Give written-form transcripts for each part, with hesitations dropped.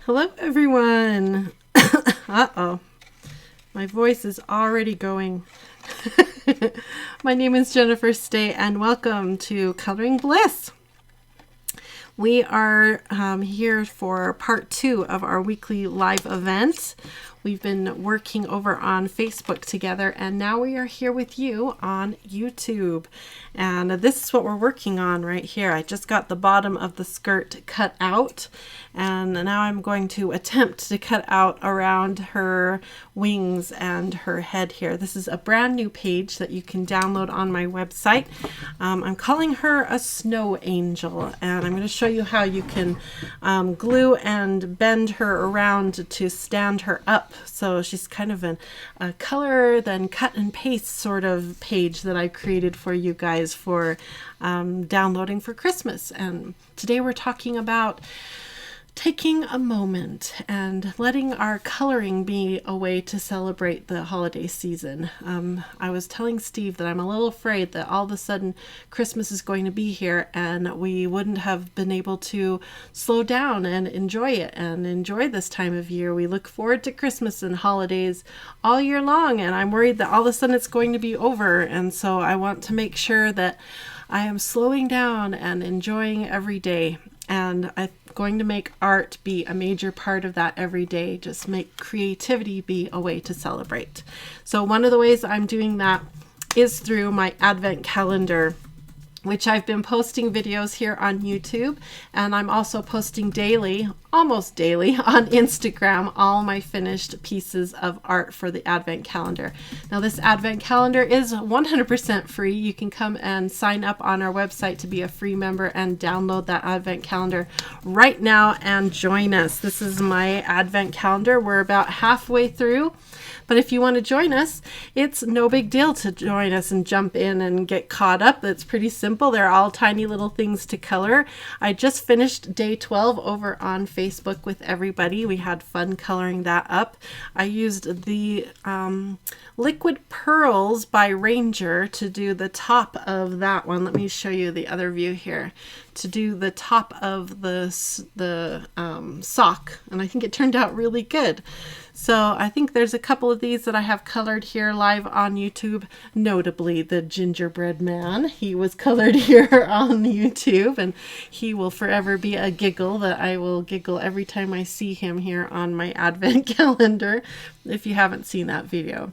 Hello, everyone. Uh-oh. My voice is already going. My name is Jennifer Stay, and welcome to Coloring Bliss. We are here for part 2 of our weekly live event. We've been working over on Facebook together, and now we are here with you on YouTube. And this is what we're working on right here. I just got the bottom of the skirt cut out, and now I'm going to attempt to cut out around her wings and her head here. This is a brand new page that you can download on my website. I'm calling her a snow angel, and I'm going to show you how you can glue and bend her around to stand her up. So she's kind of a color then cut and paste sort of page that I created for you guys for downloading for Christmas. And today we're talking about taking a moment and letting our coloring be a way to celebrate the holiday season. I was telling Steve that I'm a little afraid that all of a sudden Christmas is going to be here and we wouldn't have been able to slow down and enjoy it and enjoy this time of year. We look forward to Christmas and holidays all year long, and I'm worried that all of a sudden it's going to be over. And so I want to make sure that I am slowing down and enjoying every day. And I'm going to make art be a major part of that every day. Just make creativity be a way to celebrate. So one of the ways I'm doing that is through my Advent calendar, which I've been posting videos here on YouTube, and I'm also posting daily, almost daily, on Instagram, all my finished pieces of art for the Advent calendar. Now this Advent calendar is 100% free. You can come and sign up on our website to be a free member and download that Advent calendar right now and join us. This is my Advent calendar. We're about halfway through. But if you want to join us, it's no big deal to join us and jump in and get caught up. It's pretty simple. They're all tiny little things to color. I just finished day 12 over on Facebook with everybody. We had fun coloring that up. I used the Liquid Pearls by Ranger to do the top of that one. Let me show you the other view here. To do the top of the sock, and I think it turned out really good. So I think there's a couple of these that I have colored here live on YouTube, notably the gingerbread man. He was colored here on YouTube, and he will forever be a giggle that I will giggle every time I see him here on my Advent calendar. If you haven't seen that video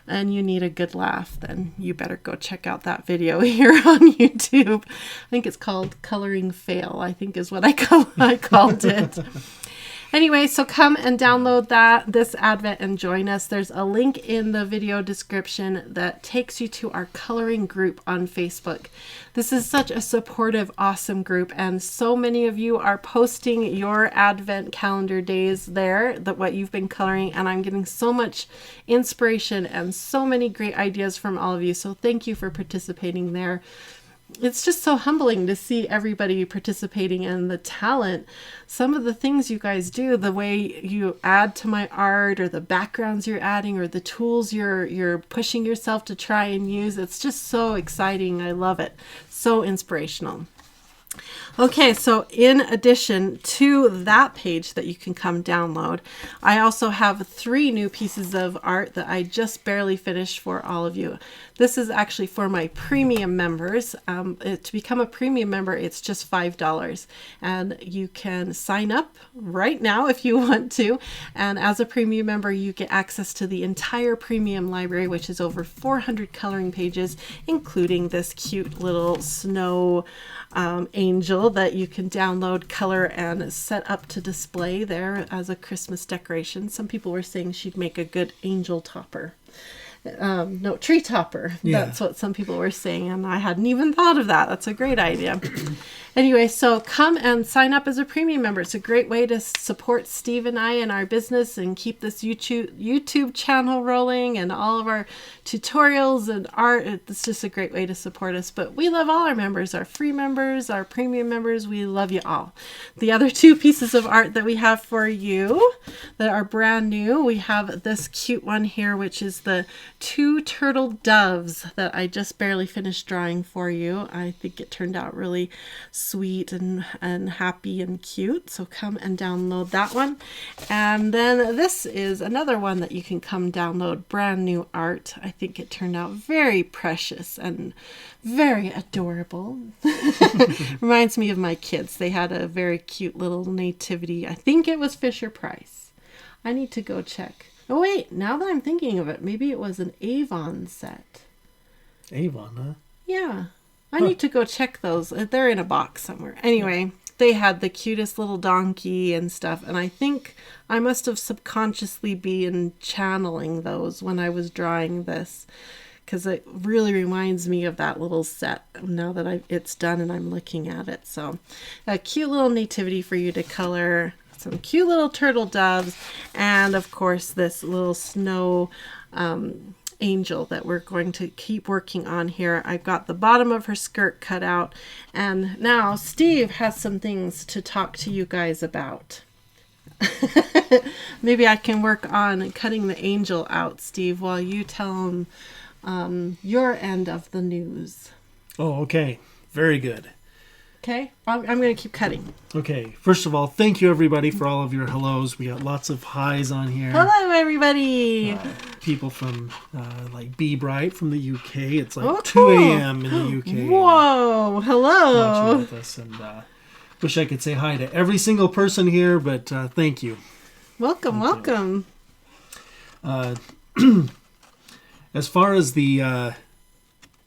and you need a good laugh, then you better go check out that video here on YouTube. I think it's called Coloring Fail, I think is what I called it. Anyway, so come and download this Advent and join us. There's a link in the video description that takes you to our coloring group on Facebook. This is such a supportive, awesome group, and so many of you are posting your Advent calendar days there, what you've been coloring, and I'm getting so much inspiration and so many great ideas from all of you. So thank you for participating there. It's just so humbling to see everybody participating and the talent. Some of the things you guys do, the way you add to my art, or the backgrounds you're adding, or the tools you're pushing yourself to try and use, it's just so exciting. I love it. So inspirational. Okay, so in addition to that page that you can come download, I also have 3 new pieces of art that I just barely finished for all of you. This is actually for my premium members. To become a premium member, it's just $5, and you can sign up right now if you want to. And as a premium member, you get access to the entire premium library, which is over 400 coloring pages, including this cute little snow angel that you can download, color, and set up to display there as a Christmas decoration. Some people were saying she'd make a good angel topper. No, tree topper. Yeah. That's what some people were saying, and I hadn't even thought of that. That's a great idea. Anyway, so come and sign up as a premium member. It's a great way to support Steve and I and our business and keep this YouTube channel rolling and all of our tutorials and art. It's just a great way to support us. But we love all our members, our free members, our premium members. We love you all. The other 2 pieces of art that we have for you that are brand new, we have this cute one here, which is the 2 turtle doves that I just barely finished drawing for you. I think it turned out really sweet and happy and cute. So come and download that one. And then this is another one that you can come download, brand new art. I think it turned out very precious and very adorable. Reminds me of my kids. They had a very cute little nativity. I think it was Fisher Price. I need to go check. Oh wait, now that I'm thinking of it, maybe it was an Avon set. Avon, huh? Yeah. I need to go check those. They're in a box somewhere. Anyway, they had the cutest little donkey and stuff. And I think I must have subconsciously been channeling those when I was drawing this. Because it really reminds me of that little set now that it's done and I'm looking at it. So a cute little nativity for you to color. Some cute little turtle doves. And of course this little snow angel that we're going to keep working on here. I've got the bottom of her skirt cut out, and now Steve has some things to talk to you guys about. Maybe I can work on cutting the angel out, Steve, while you tell him your end of the news. Oh, okay. Very good. Okay, I'm going to keep cutting. Okay, first of all, thank you everybody for all of your hellos. We got lots of highs on here. Hello, everybody. People from like Be Bright from the UK. It's like cool. 2 a.m. in the UK. Whoa, hello. Watching with us, and wish I could say hi to every single person here, but thank you. Welcome. As far as the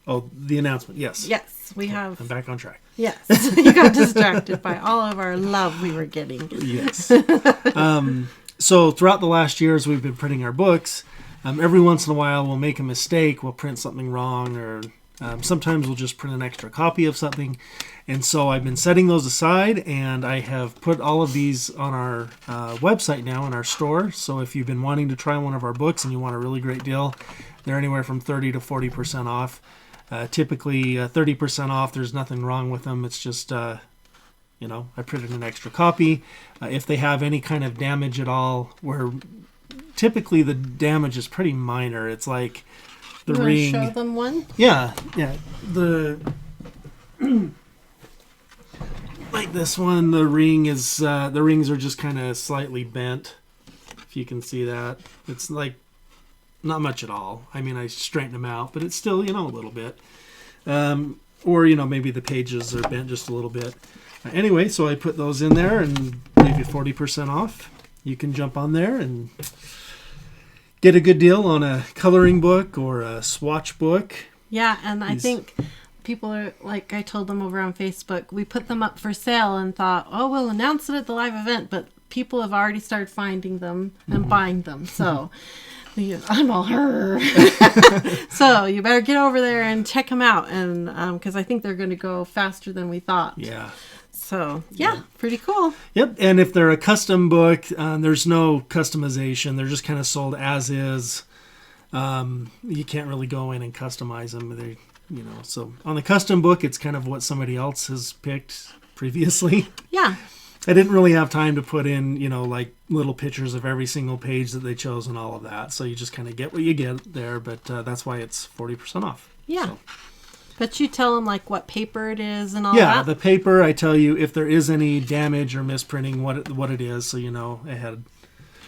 announcement, yes. Yes, we have. I'm back on track. Yes, you got distracted by all of our love we were getting. Yes. So throughout the last years, we've been printing our books. Every once in a while, we'll make a mistake. We'll print something wrong, or sometimes we'll just print an extra copy of something. And so I've been setting those aside, and I have put all of these on our website now in our store. So if you've been wanting to try one of our books and you want a really great deal, they're anywhere from 30 to 40% off. Typically 30% off. There's nothing wrong with them. It's just, I printed an extra copy. If they have any kind of damage at all, where typically the damage is pretty minor. It's like the ring. Show them one? Yeah. Like this one, the rings are just kind of slightly bent. If you can see that. It's like not much at all. I mean, I straightened them out, but it's still, a little bit. Or, maybe the pages are bent just a little bit. Anyway, so I put those in there and gave you 40% off. You can jump on there and get a good deal on a coloring book or a swatch book. Yeah, and I think people are, like I told them over on Facebook, we put them up for sale and thought, we'll announce it at the live event, but people have already started finding them and buying them. So I'm all her. So you better get over there and check them out, and because I think they're going to go faster than we thought. Yeah. So yeah, pretty cool. Yep. And if they're a custom book, there's no customization. They're just kind of sold as is. You can't really go in and customize them. So on the custom book, it's kind of what somebody else has picked previously. Yeah. I didn't really have time to put in, like little pictures of every single page that they chose and all of that. So you just kind of get what you get there, but that's why it's 40% off. Yeah. So. But you tell them like what paper it is and all that? Yeah, the paper, I tell you if there is any damage or misprinting, what it is, so you know ahead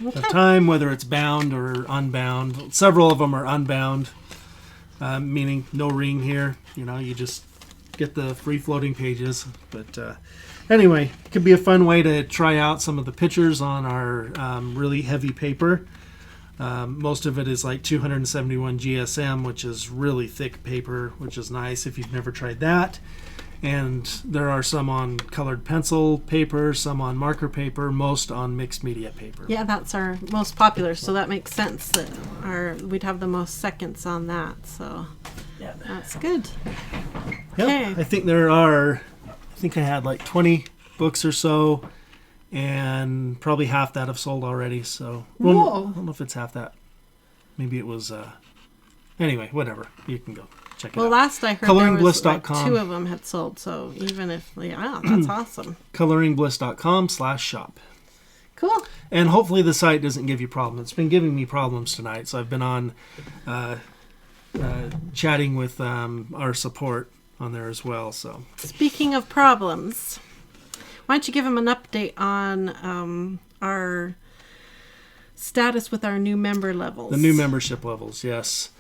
of time, whether it's bound or unbound. Several of them are unbound, meaning no ring here. You just get the free-floating pages. But anyway, it could be a fun way to try out some of the pictures on our really heavy paper. Most of it is like 271 GSM, which is really thick paper, which is nice if you've never tried that. And there are some on colored pencil paper, some on marker paper, most on mixed media paper. Yeah, that's our most popular, so that makes sense that we'd have the most seconds on that. So yeah, that's good. Yep. Okay. I think I had like 20 books or so, and probably half that have sold already. So I don't know if it's half that. Maybe it was. Anyway, whatever. You can go check it out. Well, last I heard ColoringBliss.com. there was like 2 of them had sold. So even if, that's awesome. ColoringBliss.com/shop. Cool. And hopefully the site doesn't give you problems. It's been giving me problems tonight, so I've been on chatting with our support on there as well. So speaking of problems, why don't you give them an update on our status with our new member levels? The new membership levels, yes.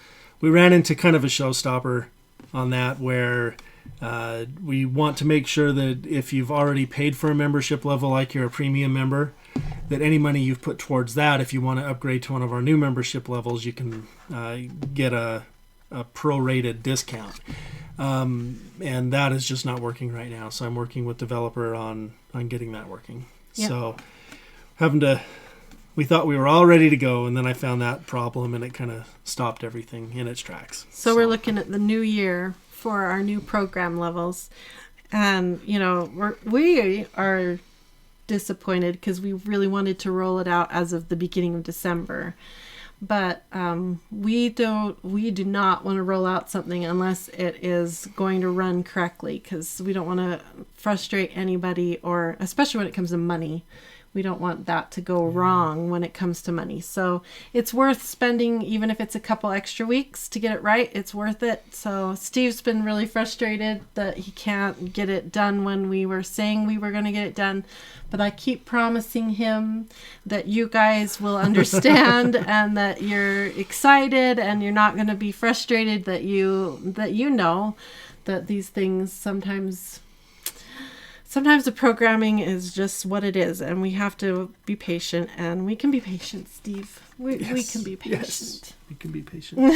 We ran into kind of a showstopper on that where we want to make sure that if you've already paid for a membership level, like you're a premium member, that any money you've put towards that, if you want to upgrade to one of our new membership levels, you can get a prorated discount. And that is just not working right now. So I'm working with developer on getting that working. Yep. So we thought we were all ready to go, and then I found that problem, and it kind of stopped everything in its tracks. So we're looking at the new year for our new program levels. And, we are disappointed because we really wanted to roll it out as of the beginning of December. But we do not want to roll out something unless it is going to run correctly, because we don't want to frustrate anybody, or especially when it comes to money. We don't want that to go wrong when it comes to money. So it's worth spending, even if it's a couple extra weeks to get it right. It's worth it. So Steve's been really frustrated that he can't get it done when we were saying we were going to get it done. But I keep promising him that you guys will understand and that you're excited and you're not going to be frustrated, that you know that these things sometimes the programming is just what it is, and we have to be patient, and we can be patient, Steve. We can be patient. Yes, we can be patient.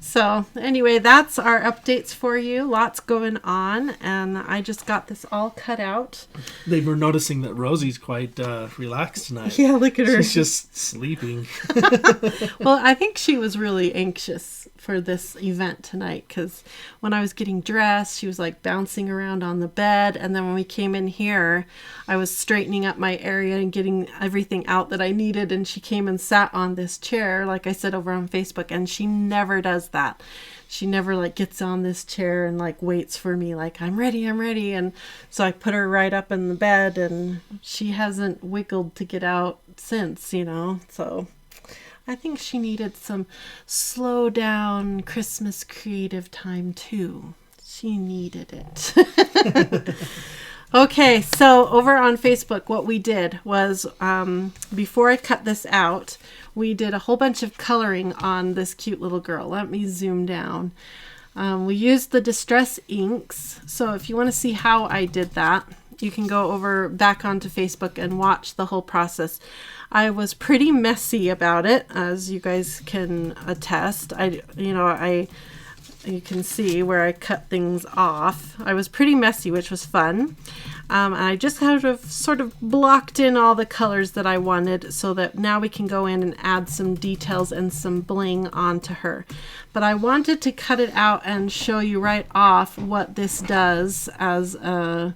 So anyway, that's our updates for you. Lots going on, and I just got this all cut out. They were noticing that Rosie's quite relaxed tonight. Yeah, look at her. She's just sleeping. Well, I think she was really anxious for this event tonight, because when I was getting dressed, she was like bouncing around on the bed, and then when we came in here, I was straightening up my area and getting everything out that I needed, and she came and sat on this chair, like I said, over on Facebook, and she never does that. She never like gets on this chair and like waits for me, like I'm ready. And so I put her right up in the bed, and she hasn't wiggled to get out since, so I think she needed some slow down Christmas creative time too. She needed it. Okay, so over on Facebook, what we did was, before I cut this out, we did a whole bunch of coloring on this cute little girl. Let me zoom down. We used the Distress inks. So if you want to see how I did that, you can go back onto Facebook and watch the whole process. I was pretty messy about it, as you guys can attest. You can see where I cut things off. I was pretty messy, which was fun. And I just sort of blocked in all the colors that I wanted, so that now we can go in and add some details and some bling onto her. But I wanted to cut it out and show you right off what this does as an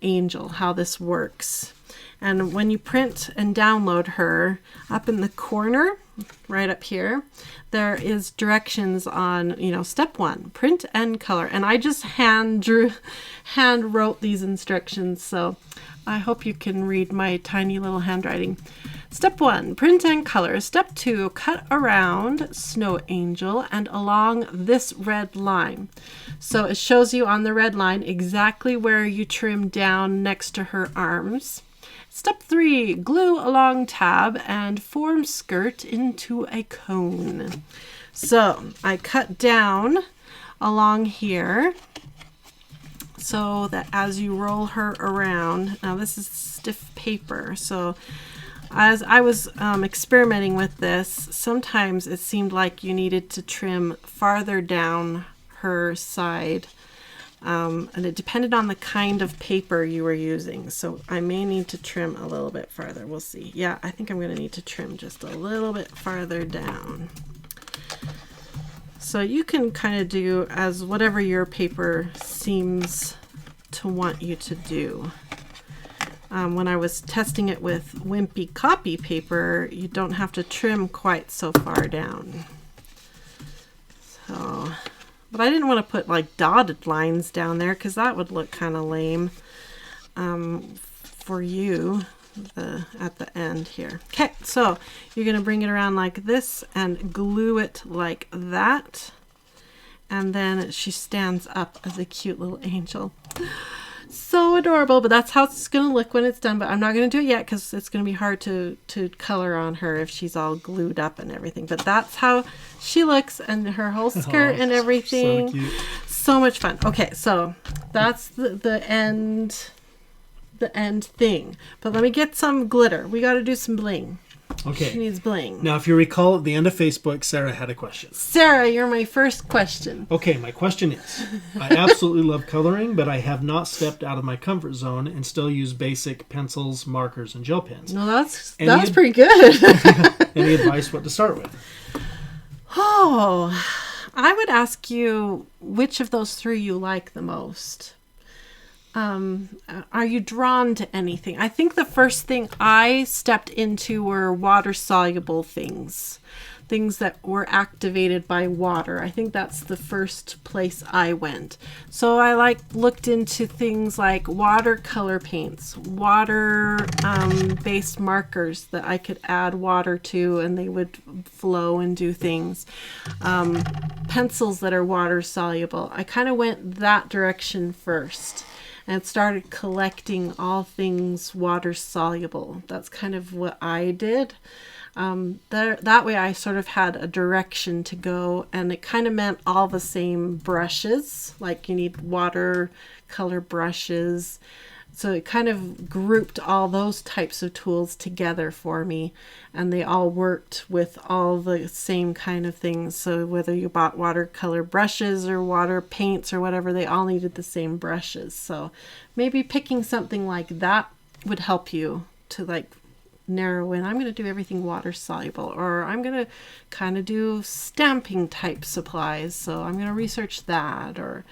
angel, how this works. And when you print and download her, up in the corner, right up here, there is directions on, step 1, print and color. And I just hand wrote these instructions, so I hope you can read my tiny little handwriting. Step 1, print and color. Step 2, cut around Snow Angel and along this red line. So it shows you on the red line exactly where you trim down next to her arms. Step 3, glue along tab and form skirt into a cone. So I cut down along here so that as you roll her around, now this is stiff paper, so as I was experimenting with this, sometimes it seemed like you needed to trim farther down her side. And it depended on the kind of paper you were using. So I may need to trim a little bit farther. We'll see. Yeah, I think I'm going to need to trim just a little bit farther down. So you can kind of do as whatever your paper seems to want you to do. When I was testing it with wimpy copy paper, you don't have to trim quite so far down. So... But I didn't want to put like dotted lines down there, because that would look kind of lame for you at the end here. Okay, so you're going to bring it around like this and glue it like that. And then she stands up as a cute little angel. So adorable, but that's how it's going to look when it's done. But I'm not going to do it yet because it's going to be hard to color on her if she's all glued up and everything. But that's how she looks, and her whole skirt and everything. So cute. So much fun. Okay, so that's the end thing. But let me get some glitter. We got to do some bling. Okay. She needs bling. Now, if you recall, at the end of Facebook, Sarah had a question. Sarah, you're my first question. Okay, my question is, I absolutely love coloring, but I have not stepped out of my comfort zone and still use basic pencils, markers, and gel pens. No, that's pretty good. Any advice what to start with? Oh, I would ask you which of those three you like the most. Are you drawn to anything? I think the first thing I stepped into were water-soluble things that were activated by water. I think that's the first place I went. So I looked into things like watercolor paints, water based markers that I could add water to and they would flow and do things. Pencils that are water soluble. I kind of went that direction first and started collecting all things water soluble. That's kind of what I did. That way I sort of had a direction to go, and it kind of meant all the same brushes. Like you need watercolor brushes. So it kind of grouped all those types of tools together for me, and they all worked with all the same kind of things. So whether you bought watercolor brushes or water paints or whatever, they all needed the same brushes. So maybe picking something like that would help you to narrow in. I'm going to do everything water soluble, or I'm going to kind of do stamping type supplies. So I'm going to research that, or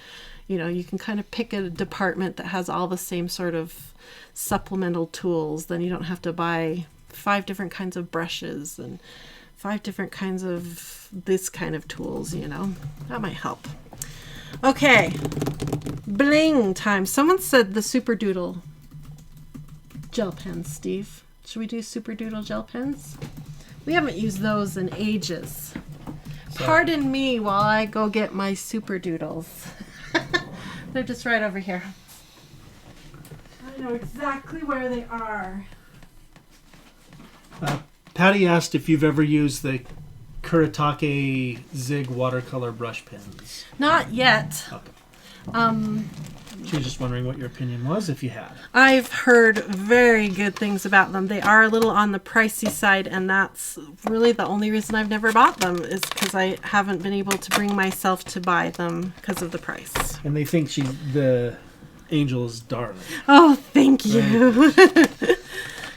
you can kind of pick a department that has all the same sort of supplemental tools. Then you don't have to buy 5 different kinds of brushes and 5 different kinds of this kind of tools, That might help. Okay. Bling time. Someone said the Super Doodle gel pens, Steve. Should we do Super Doodle gel pens? We haven't used those in ages. Sorry. Pardon me while I go get my Super Doodles. They're just right over here. I know exactly where they are. Patty asked if you've ever used the Kuretake Zig watercolor brush pens. Not yet. Okay. She was just wondering what your opinion was if you had. I've heard very good things about them. They are a little on the pricey side, and that's really the only reason I've never bought them is because I haven't been able to bring myself to buy them because of the price. And they think the angel is darling. Oh, thank you. Right.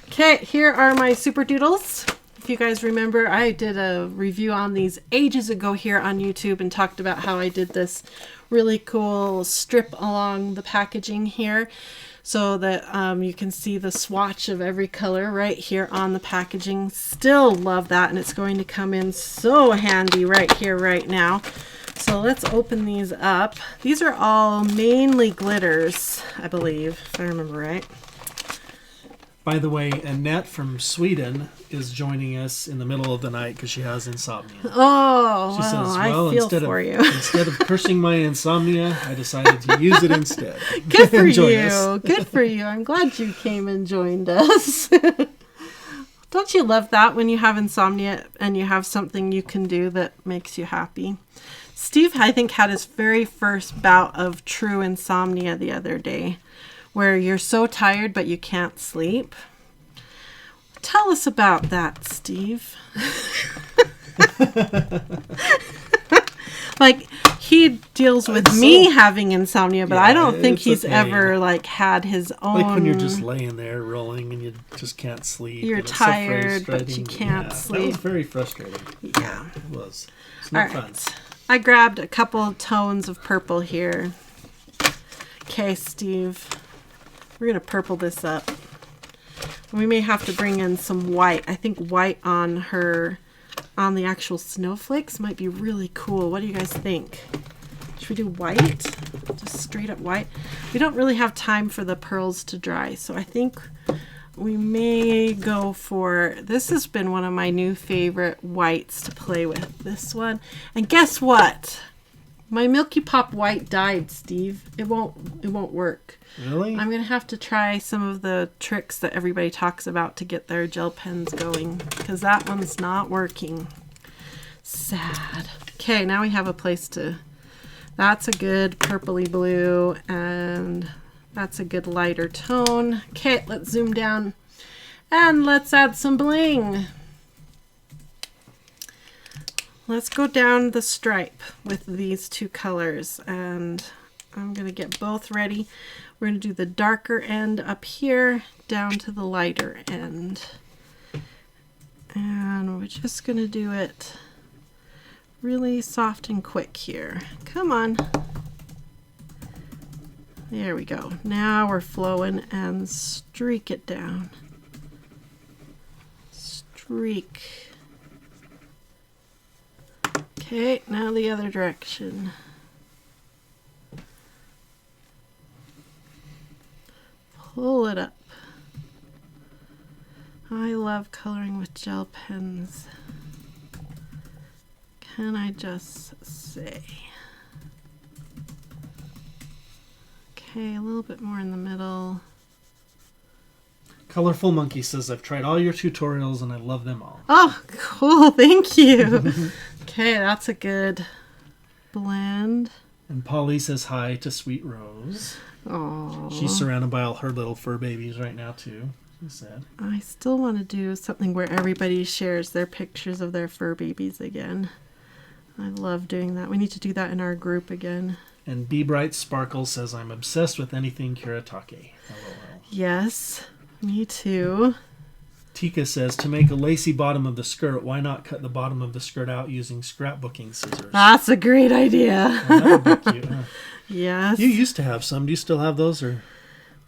Okay, here are my Super Doodles. If you guys remember, I did a review on these ages ago here on YouTube and talked about how I did this really cool strip along the packaging here so that you can see the swatch of every color right here on the packaging. Still love that, and it's going to come in so handy right here right now. So let's open these up. These are all mainly glitters, I believe, if I remember right. By the way, Annette from Sweden is joining us in the middle of the night because she has insomnia. Oh, she says, I feel for you. Instead of cursing my insomnia, I decided to use it instead. Good for you. Good for you. I'm glad you came and joined us. Don't you love that when you have insomnia and you have something you can do that makes you happy? Steve, I think, had his very first bout of true insomnia the other day, where you're so tired but you can't sleep. Tell us about that, Steve. He deals with me having insomnia, but I don't think he's ever had his own. Like when you're just laying there rolling and you just can't sleep. You're tired, but you can't sleep. That was very frustrating. Yeah, it was. It's not fun. I grabbed a couple of tones of purple here. Okay, Steve. We're going to purple this up. We may have to bring in some white. I think white on the actual snowflakes might be really cool. What do you guys think? Should we do white? Just straight up white? We don't really have time for the pearls to dry, so I think we may go for, this has been one of my new favorite whites to play with. This one. And guess what? My Milky Pop White died, Steve. It won't work. Really? I'm going to have to try some of the tricks that everybody talks about to get their gel pens going, because that one's not working. Sad. Okay, now we have a place to... That's a good purpley blue, and that's a good lighter tone. Okay, let's zoom down, and let's add some bling. Let's go down the stripe with these two colors, and I'm going to get both ready. We're going to do the darker end up here down to the lighter end. And we're just going to do it really soft and quick here. Come on. There we go. Now we're flowing, and streak it down. Streak. Okay, now the other direction. Pull it up. I love coloring with gel pens. Can I just say? Okay, a little bit more in the middle. Colorful Monkey says, I've tried all your tutorials and I love them all. Oh, cool. Thank you. Okay, that's a good blend. And Polly says hi to Sweet Rose. Oh. She's surrounded by all her little fur babies right now, too. She said. I still want to do something where everybody shares their pictures of their fur babies again. I love doing that. We need to do that in our group again. And Be Bright Sparkle says, I'm obsessed with anything Kiratake. LOL. Yes, me too. Tika says, to make a lacy bottom of the skirt, why not cut the bottom of the skirt out using scrapbooking scissors? That's a great idea. Oh, that would be cute, huh? Yes. You used to have some. Do you still have those, or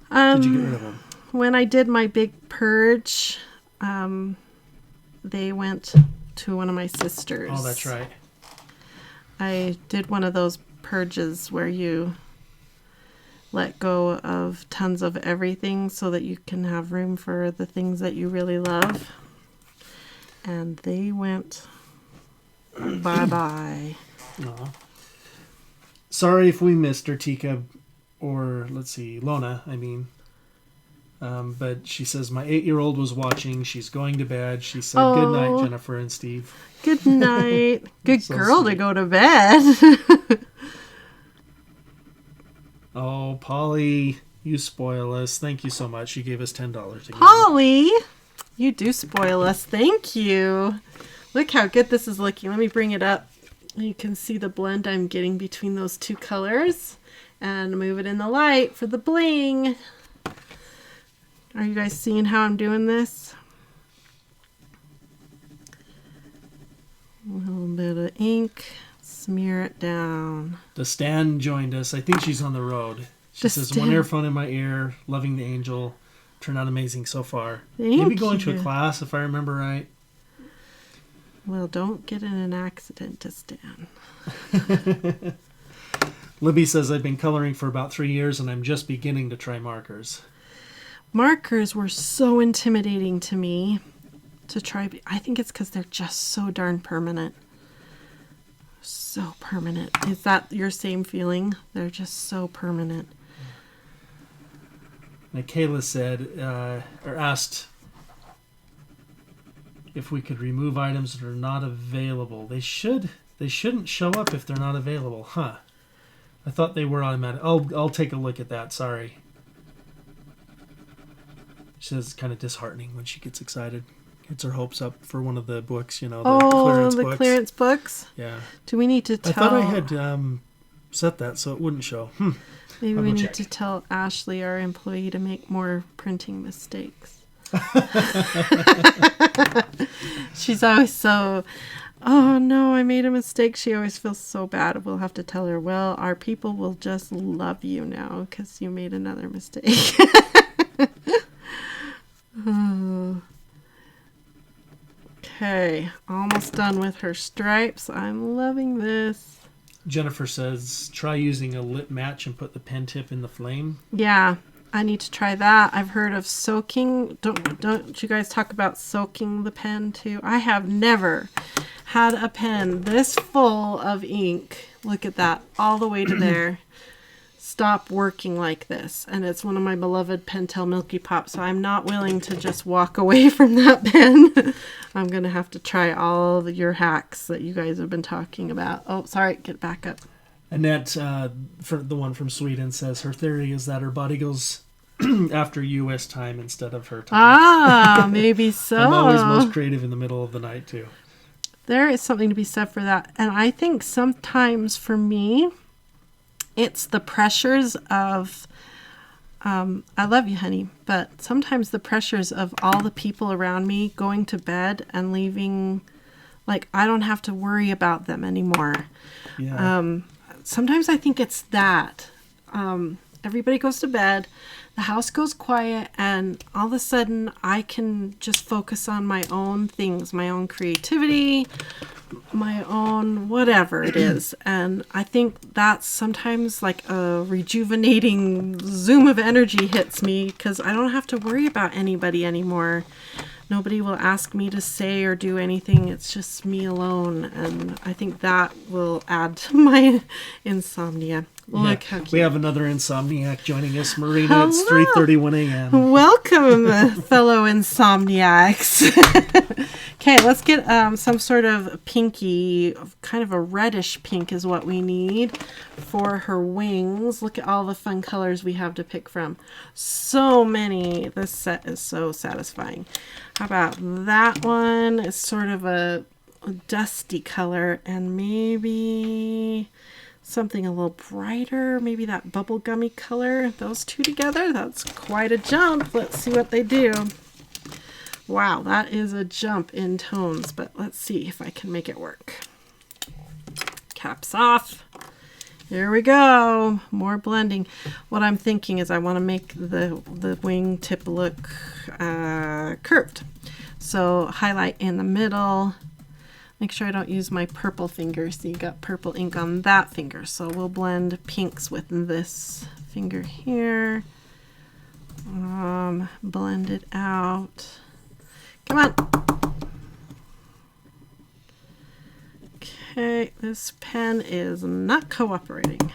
did you get rid of them? When I did my big purge, they went to one of my sisters. Oh, that's right. I did one of those purges where you let go of tons of everything so that you can have room for the things that you really love. And they went bye-bye. Aw. Sorry if we missed her, Tika, or let's see, Lona, I mean. But she says, my 8-year-old was watching. She's going to bed. She said, good night, Jennifer and Steve. Good night. Good So girl sweet. to go to bed. Oh, Polly, you spoil us. Thank you so much. She gave us $10 again. Polly, you do spoil us. Thank you. Look how good this is looking. Let me bring it up. You can see the blend I'm getting between those two colors. And move it in the light for the bling. Are you guys seeing how I'm doing this? A little bit of ink. Smear it down. The Stan joined us. I think she's on the road. She says, Stan. one earphone in my ear, loving the angel. Turned out amazing so far. Thank Maybe going to you. a class, if I remember right. Well, don't get in an accident to Stan. Libby says, I've been coloring for about 3 years and I'm just beginning to try markers. Markers were so intimidating to me to try. I think it's because they're just so darn permanent. So permanent. Is that your same feeling? They're just so permanent. Michaela said, or asked if we could remove items that are not available. They shouldn't show up if they're not available, huh? I thought they were automatic. I'll take a look at that. Sorry. She says it's kind of disheartening when she gets excited. Gets her hopes up for one of the books, the clearance books. Clearance books? Yeah. Do we need to tell... I thought I had set that so it wouldn't show. Maybe I'll we go need check. to tell Ashley, our employee, to make more printing mistakes. She's always so... Oh no, I made a mistake. She always feels so bad. We'll have to tell her, well, our people will just love you now because you made another mistake. Oh. Okay, almost done with her stripes. I'm loving this. Jennifer says, try using a lit match and put the pen tip in the flame. Yeah, I need to try that. I've heard of soaking. Don't you guys talk about soaking the pen too? I have never had a pen this full of ink. Look at that, all the way to there. Stop working like this. And it's one of my beloved Pentel Milky Pops, so I'm not willing to just walk away from that pen. I'm going to have to try all of your hacks that you guys have been talking about. Oh, sorry, get back up. Annette, for the one from Sweden, says her theory is that her body goes after U.S. time instead of her time. Ah, maybe so. I'm always most creative in the middle of the night, too. There is something to be said for that. And I think sometimes for me, it's the pressures of, I love you, honey, but sometimes the pressures of all the people around me going to bed and leaving, like, I don't have to worry about them anymore. Yeah. Sometimes I think it's that. Everybody goes to bed, the house goes quiet, and all of a sudden I can just focus on my own things, my own creativity, my own whatever it is. And I think that's sometimes like a rejuvenating zoom of energy hits me because I don't have to worry about anybody anymore. Nobody will ask me to say or do anything. It's just me alone. And I think that will add to my insomnia. Look how cute. We have another insomniac joining us, Marina. Hello. It's 3:31 a.m. Welcome, fellow insomniacs. Okay, let's get some sort of pinky, kind of a reddish pink is what we need for her wings. Look at all the fun colors we have to pick from. So many. This set is so satisfying. How about that one? It's sort of a dusty color, and maybe something a little brighter, maybe that bubblegummy color. Those two together, that's quite a jump. Let's see what they do. Wow, that is a jump in tones, but let's see if I can make it work. Caps off. Here we go. More blending. What I'm thinking is I want to make the wing tip look curved. So highlight in the middle. Make sure I don't use my purple finger. So you got purple ink on that finger. So we'll blend pinks with this finger here. Blend it out. Come on. Okay, this pen is not cooperating.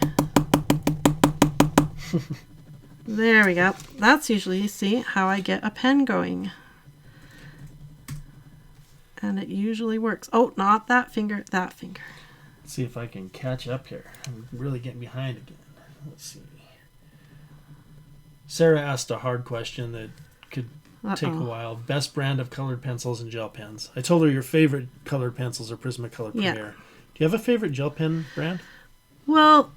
There we go. That's usually, see, how I get a pen going. And it usually works. Oh, not that finger, that finger. Let's see if I can catch up here. I'm really getting behind again. Let's see. Sarah asked a hard question that could take a while. Best brand of colored pencils and gel pens. I told her your favorite colored pencils are Prismacolor Premier. Yeah. Do you have a favorite gel pen brand? Well,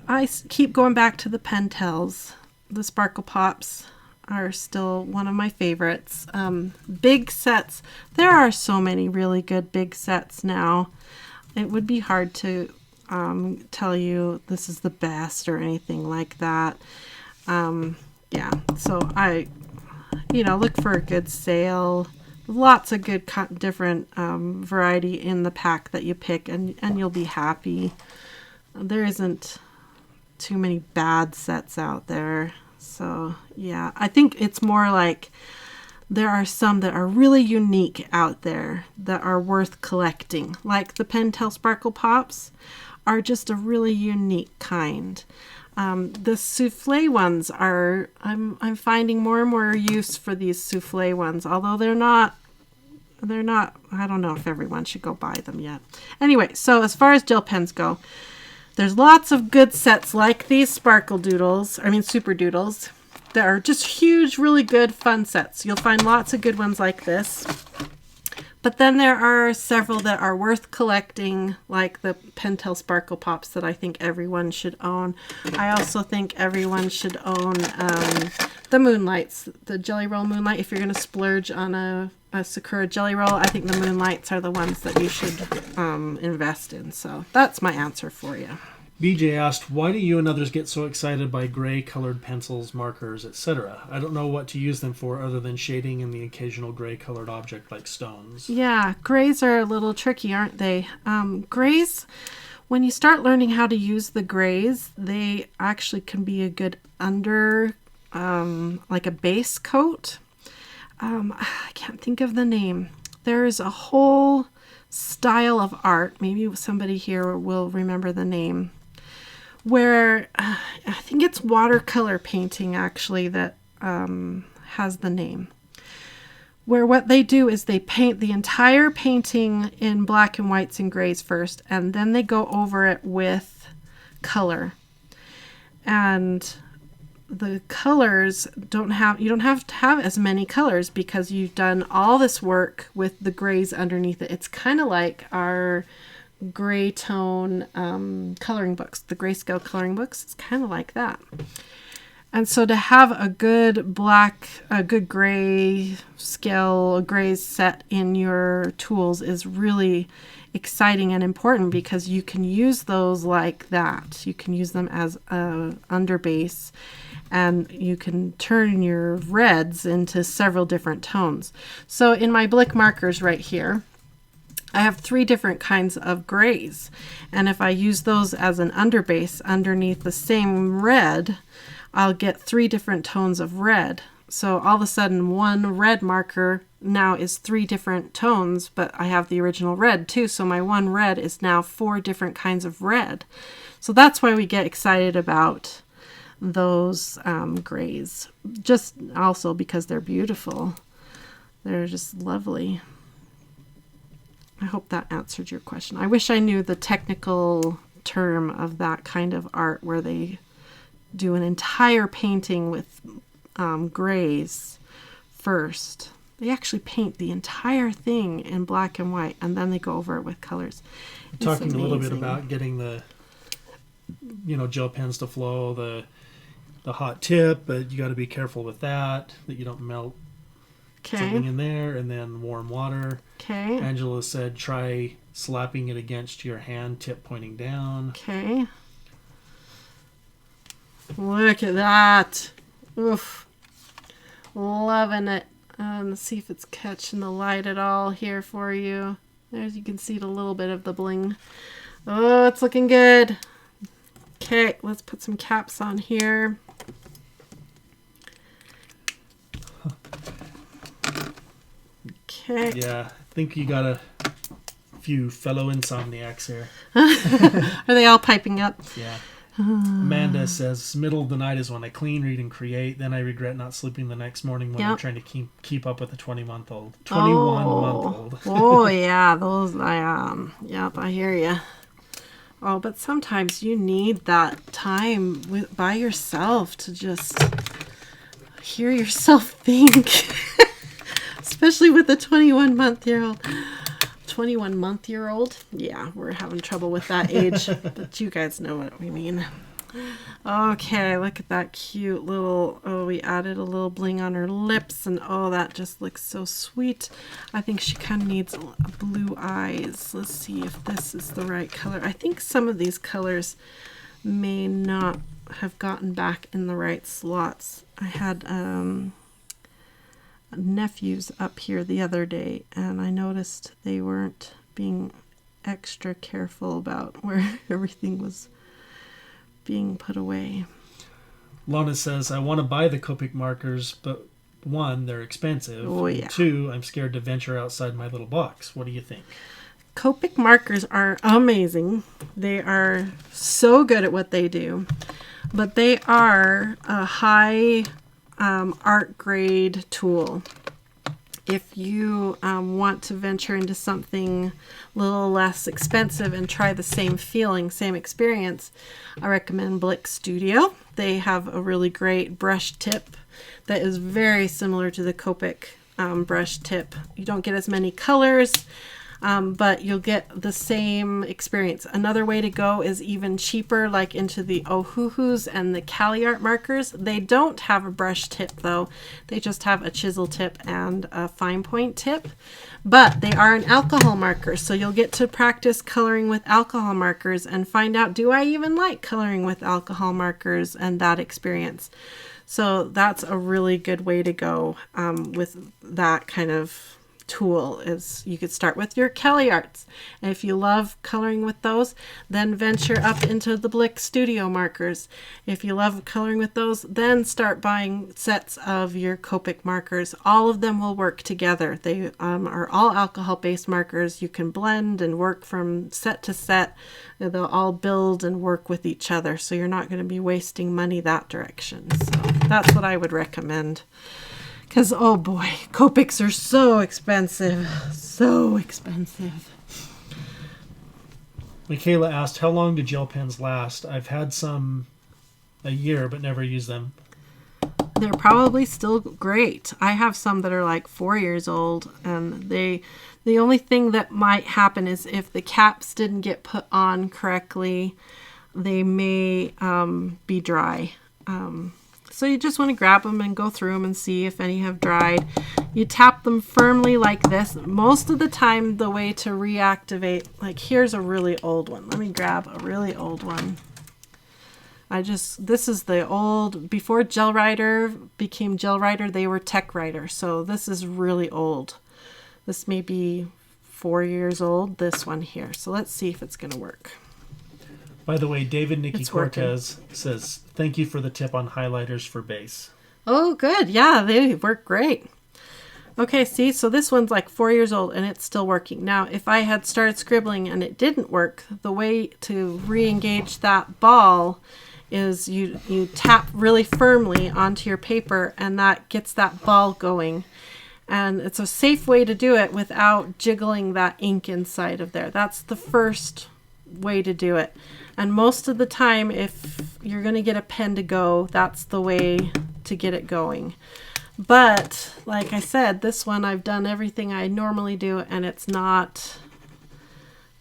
I keep going back to the Pentels. The Sparkle Pops are still one of my favorites. Big sets. There are so many really good big sets now. It would be hard to tell you this is the best or anything like that. Yeah, so I, look for a good sale. Lots of good different variety in the pack that you pick, and you'll be happy. There isn't too many bad sets out there. So, yeah, I think it's more like there are some that are really unique out there that are worth collecting. Like the Pentel Sparkle Pops are just a really unique kind. The souffle ones are, I'm finding more and more use for these souffle ones, although they're not, I don't know if everyone should go buy them yet. Anyway, so as far as gel pens go, there's lots of good sets like these Super Doodles. That are just huge, really good, fun sets. You'll find lots of good ones like this. But then there are several that are worth collecting, like the Pentel Sparkle Pops that I think everyone should own. I also think everyone should own the Moonlights, the Jelly Roll Moonlight. If you're going to splurge on a Sakura Jelly Roll, I think the Moonlights are the ones that you should invest in. So that's my answer for you. BJ asked, why do you and others get so excited by gray colored pencils, markers, etc.? I don't know what to use them for other than shading and the occasional gray colored object like stones. Yeah, grays are a little tricky, aren't they? Grays, when you start learning how to use the grays, they actually can be a good like a base coat. I can't think of the name. There's a whole style of art. Maybe somebody here will remember the name. Where I think it's watercolor painting actually that has the name. Where what they do is they paint the entire painting in black and whites and grays first, and then they go over it with color. And the colors you don't have to have as many colors because you've done all this work with the grays underneath it. It's kind of like our gray tone coloring books, the grayscale coloring books. It's kind of like that. And so to have a good gray scale, grays set in your tools is really exciting and important because you can use those like that. You can use them as a underbase, and you can turn your reds into several different tones. So in my Blick markers right here, I have 3 different kinds of grays. And if I use those as an underbase underneath the same red, I'll get 3 different tones of red. So all of a sudden one red marker now is 3 different tones, but I have the original red too. So my one red is now 4 different kinds of red. So that's why we get excited about those grays. Just also because they're beautiful. They're just lovely. I hope that answered your question. I wish I knew the technical term of that kind of art where they do an entire painting with grays first. They actually paint the entire thing in black and white, and then they go over it with colors. Talking a little bit about getting the, gel pens to flow, the hot tip, but you got to be careful with that you don't melt something in there, and then warm water. Okay. Angela said try slapping it against your hand, tip pointing down. Okay. Look at that. Oof. Loving it. Let's see if it's catching the light at all here for you. There's, you can see a little bit of the bling. Oh, it's looking good. Okay, let's put some caps on here. Okay. Yeah, I think you got a few fellow insomniacs here. Are they all piping up? Yeah. Amanda says, middle of the night is when I clean, read, and create. Then I regret not sleeping the next morning when I'm trying to keep up with a 21-month-old. 21-month-old. Oh, yeah. Those, yep, I hear you. Oh, but sometimes you need that time by yourself to just hear yourself think. Especially with a 21-month-year-old. 21-month-year-old? Yeah, we're having trouble with that age, but you guys know what we mean. Okay, look at that cute little, we added a little bling on her lips, and that just looks so sweet. I think she kind of needs blue eyes. Let's see if this is the right color. I think some of these colors may not have gotten back in the right slots. I had nephews up here the other day, and I noticed they weren't being extra careful about where everything was being put away. Lana says, I want to buy the Copic markers, but 1, they're expensive. Oh, yeah. 2, I'm scared to venture outside my little box. What do you think? Copic markers are amazing. They are so good at what they do, but they are a high art grade tool. If you want to venture into something a little less expensive and try the same feeling, same experience, I recommend Blick Studio. They have a really great brush tip that is very similar to the Copic brush tip. You don't get as many colors, but you'll get the same experience. Another way to go is even cheaper, like into the Ohuhus and the CaliArt markers. They don't have a brush tip though. They just have a chisel tip and a fine point tip, but they are an alcohol marker. So you'll get to practice coloring with alcohol markers and find out, do I even like coloring with alcohol markers, and that experience. So that's a really good way to go with that kind of tool. Is you could start with your Kelly Arts. And if you love coloring with those, then venture up into the Blick Studio markers. If you love coloring with those, then start buying sets of your Copic markers. All of them will work together. They are all alcohol-based markers. You can blend and work from set to set. They'll all build and work with each other, so you're not going to be wasting money that direction. So that's what I would recommend. Because, oh boy, Copics are so expensive. So expensive. Michaela asked, how long do gel pens last? I've had some a year, but never used them. They're probably still great. I have some that are like 4 years old, and the only thing that might happen is if the caps didn't get put on correctly, they may be dry. So you just want to grab them and go through them and see if any have dried. You tap them firmly like this. Most of the time, the way to reactivate, like here's a really old one. Let me grab a really old one. This is the old, before Gel Writer became Gel Writer, they were Tech Writer. So this is really old. This may be 4 years old, this one here. So let's see if it's going to work. By the way, David Nicky Cortez says, thank you for the tip on highlighters for base. Oh, good. Yeah, they work great. Okay, see, so this one's like 4 years old and it's still working. Now, if I had started scribbling and it didn't work, the way to re-engage that ball is you tap really firmly onto your paper, and that gets that ball going. And it's a safe way to do it without jiggling that ink inside of there. That's the first way to do it. And most of the time, if you're going to get a pen to go, that's the way to get it going. But like I said, this one I've done everything I normally do, and it's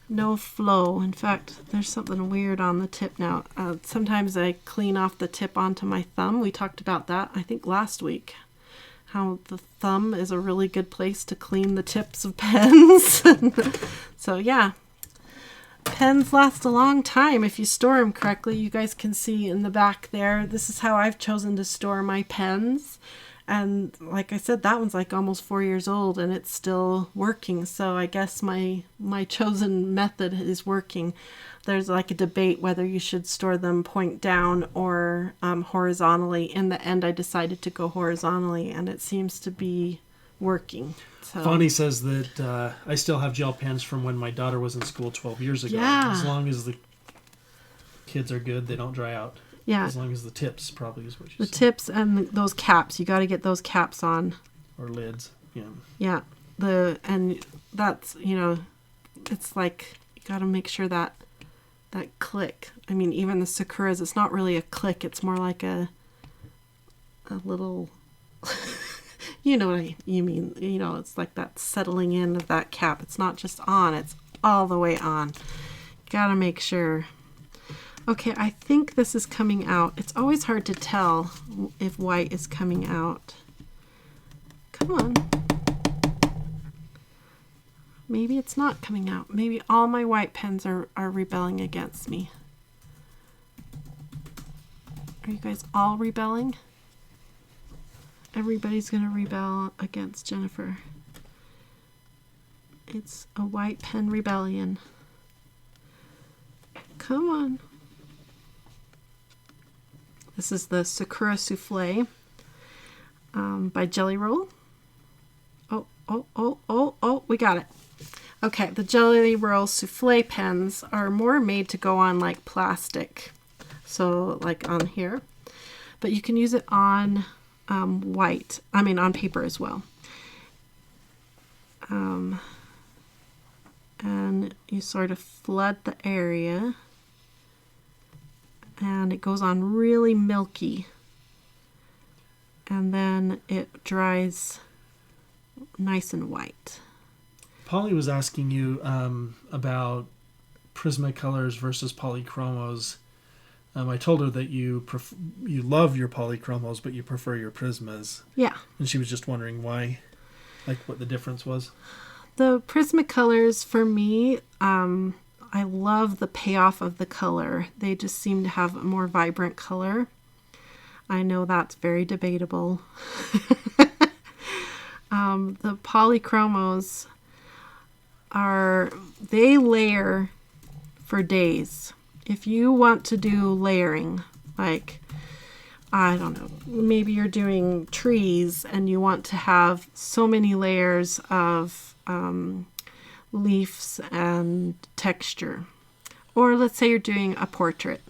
no flow. In fact, there's something weird on the tip now. Sometimes I clean off the tip onto my thumb. We talked about that, I think, last week. How the thumb is a really good place to clean the tips of pens. So yeah, pens last a long time if you store them correctly. You guys can see in the back there, this is how I've chosen to store my pens. And like I said, that one's like almost 4 years old and it's still working. So I guess my chosen method is working. There's like a debate whether you should store them point down or horizontally. In the end, I decided to go horizontally, and it seems to be working. So. Fonnie says that I still have gel pens from when my daughter was in school 12 years ago. Yeah. As long as the kids are good, they don't dry out. Yeah. As long as the tips probably is what you said. The tips and those caps. You got to get those caps on. Or lids. Yeah. Yeah. And that's, it's like you got to make sure that click. I mean, even the Sakuras, it's not really a click. It's more like a little, you know what you mean. It's like that settling in of that cap. It's not just on. It's all the way on. You got to make sure. Okay, I think this is coming out. It's always hard to tell if white is coming out. Come on. Maybe it's not coming out. Maybe all my white pens are rebelling against me. Are you guys all rebelling? Everybody's going to rebel against Jennifer. It's a white pen rebellion. Come on. This is the Sakura Souffle by Jelly Roll. Oh, we got it. Okay, the Jelly Roll Souffle pens are more made to go on like plastic. So like on here. But you can use it on on paper as well. And you sort of flood the area. And it goes on really milky. And then it dries nice and white. Polly was asking you about Prismacolors versus polychromos. I told her that you love your polychromos, but you prefer your Prismas. Yeah. And she was just wondering why, like what the difference was. The Prismacolors, for me, I love the payoff of the color. They just seem to have a more vibrant color. I know that's very debatable. the polychromos they layer for days. If you want to do layering, like, I don't know, maybe you're doing trees and you want to have so many layers of leaves and texture. Or let's say you're doing a portrait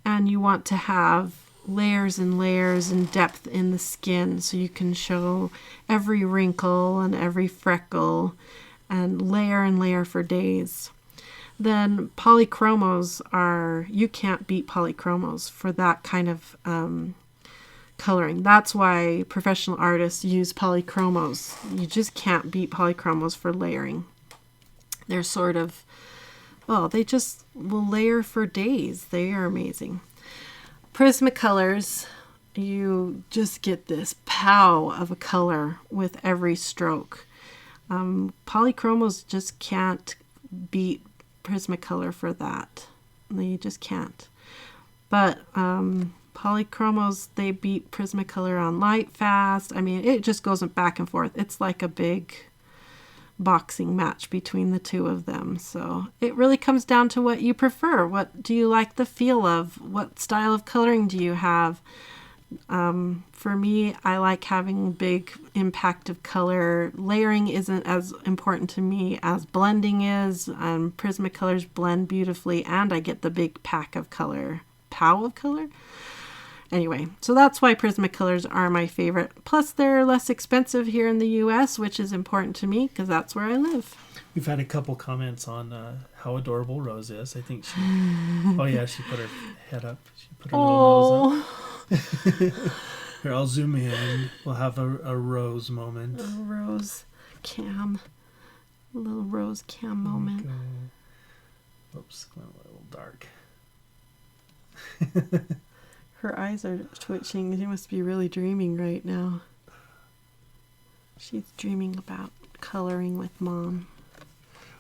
and you want to have layers and layers and depth in the skin so you can show every wrinkle and every freckle and layer for days. Then polychromos you can't beat polychromos for that kind of coloring. That's why professional artists use polychromos. You just can't beat polychromos for layering. They're sort of, they just will layer for days. They are amazing. Prismacolors, you just get this pow of a color with every stroke. Polychromos just can't beat Prismacolor for that. You just can't. But polychromos, they beat Prismacolor on light fast. I mean, it just goes back and forth. It's like a big boxing match between the two of them. So it really comes down to what you prefer. What do you like the feel of? What style of coloring do you have? For me, I like having big impact of color. Layering isn't as important to me as blending is. Prismacolors blend beautifully and I get the big pack of color. Pow of color? Anyway, so that's why Prismacolors are my favorite. Plus, they're less expensive here in the U.S., which is important to me because that's where I live. We've had a couple comments on how adorable Rose is. I think she put her head up. She put her little nose up. Here, I'll zoom in. We'll have a Rose moment. A Rose cam. A little Rose cam moment. Oops, went a little dark. Her eyes are twitching. She must be really dreaming right now. She's dreaming about coloring with Mom.